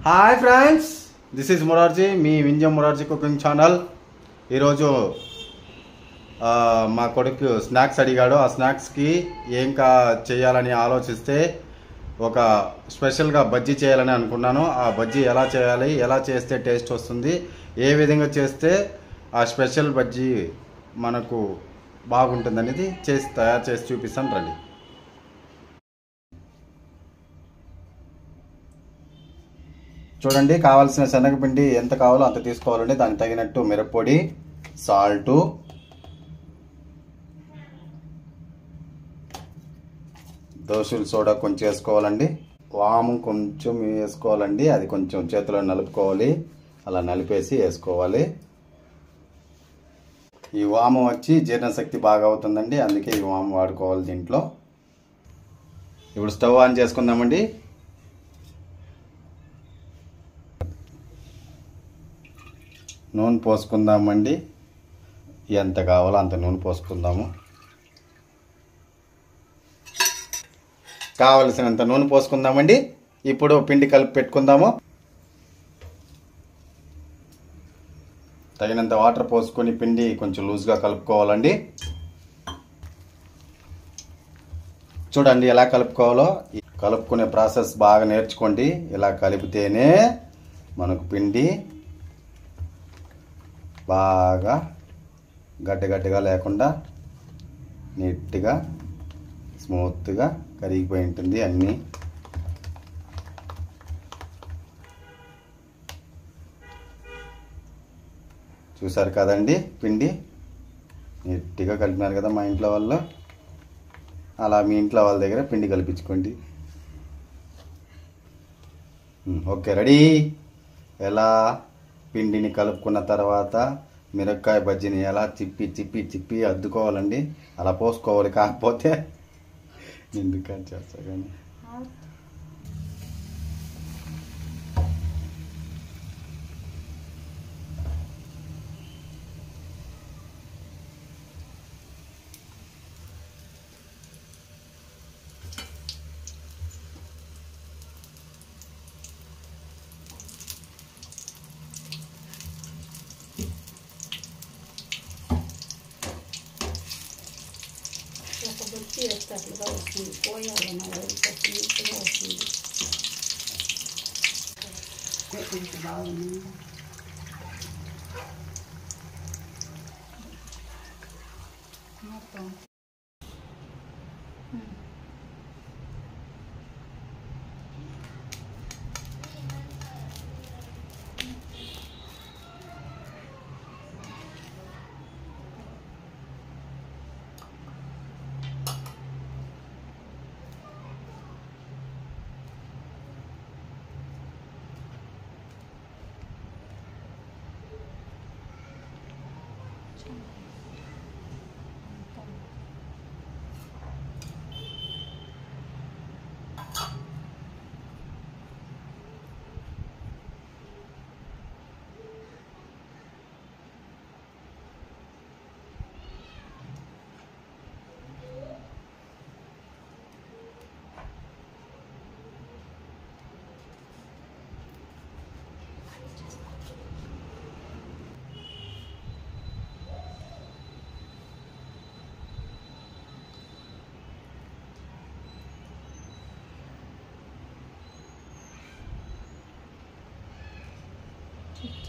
Hi friends, this is Murarji, me Vinjam Murarji cooking channel. ఈరోజు మా కొడుకు స్నాక్స్ అడిగాడు. ఆ స్నాక్స్కి ఏం చేయాలని ఆలోచిస్తే ఒక స్పెషల్గా బజ్జీ చేయాలని అనుకున్నాను. ఆ బజ్జీ ఎలా చేయాలి, ఎలా చేస్తే టేస్ట్ వస్తుంది, ఏ విధంగా చేస్తే ఆ స్పెషల్ బజ్జీ మనకు బాగుంటుంది అనేది తయారు చేసి చూపిస్తాను రండి. చూడండి, కావాల్సిన శనగపిండి ఎంత కావాలో అంత తీసుకోవాలండి. దానికి తగినట్టు మిరప్పొడి, సాల్టు, దోశల సోడా కొంచెం వేసుకోవాలండి. వాము కొంచెం వేసుకోవాలండి. అది కొంచెం చేతిలో నలుపుకోవాలి. అలా నలిపేసి వేసుకోవాలి. ఈ వాము వచ్చి జీర్ణశక్తి బాగా అవుతుందండి, అందుకే ఈ వాము వాడుకోవాలి దీంట్లో. ఇప్పుడు స్టవ్ ఆన్ చేసుకుందామండి. నూనె పోసుకుందామండి. ఎంత కావాలో అంత నూనె పోసుకుందాము. కావలసినంత నూనె పోసుకుందామండి. ఇప్పుడు పిండి కలిపి పెట్టుకుందాము. తగినంత వాటర్ పోసుకొని పిండి కొంచెం లూజ్గా కలుపుకోవాలండి. చూడండి ఎలా కలుపుకోవాలో. కలుపుకునే ప్రాసెస్ బాగా నేర్చుకోండి. ఇలా కలిపితేనే మనకు పిండి బాగా గడ్డగడ్డగా లేకుండా నీట్గా స్మూత్గా కరిగిపోయి ఉంటుంది. అన్నీ చూసారు కదండి, పిండి నీట్గా కలిపినారు కదా మా ఇంట్లో వాళ్ళు. అలా మీ ఇంట్లో వాళ్ళ దగ్గర పిండి కలిపించుకోండి. Okay, ready. ఎలా పిండిని కలుపుకున్న తర్వాత మిరపకాయ బజ్జీని ఎలా చిప్పి చిప్పి చిప్పి అద్దుకోవాలండి. అలా పోసుకోవాలి. కాకపోతే ఎందుకు కట్ చేస్తా కానీ ఒక బొచ్చి వేసేటట్లుగా వస్తుంది. పోయాలన్న వరకు నీట్గా వస్తుంది. బాగుంది. మొత్తం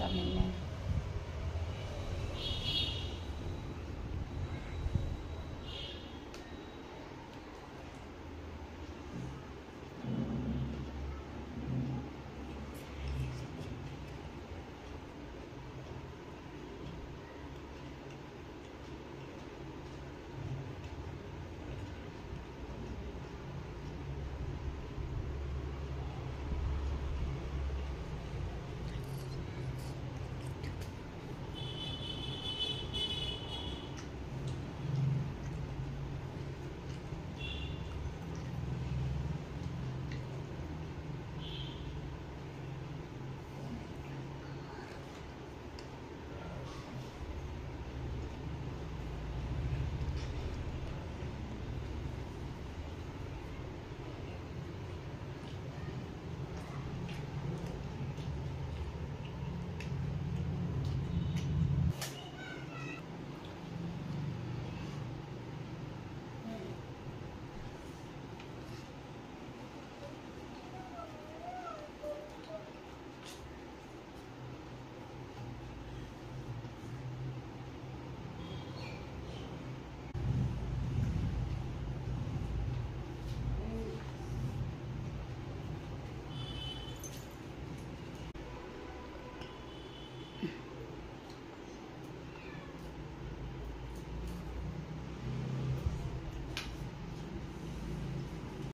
చాలు.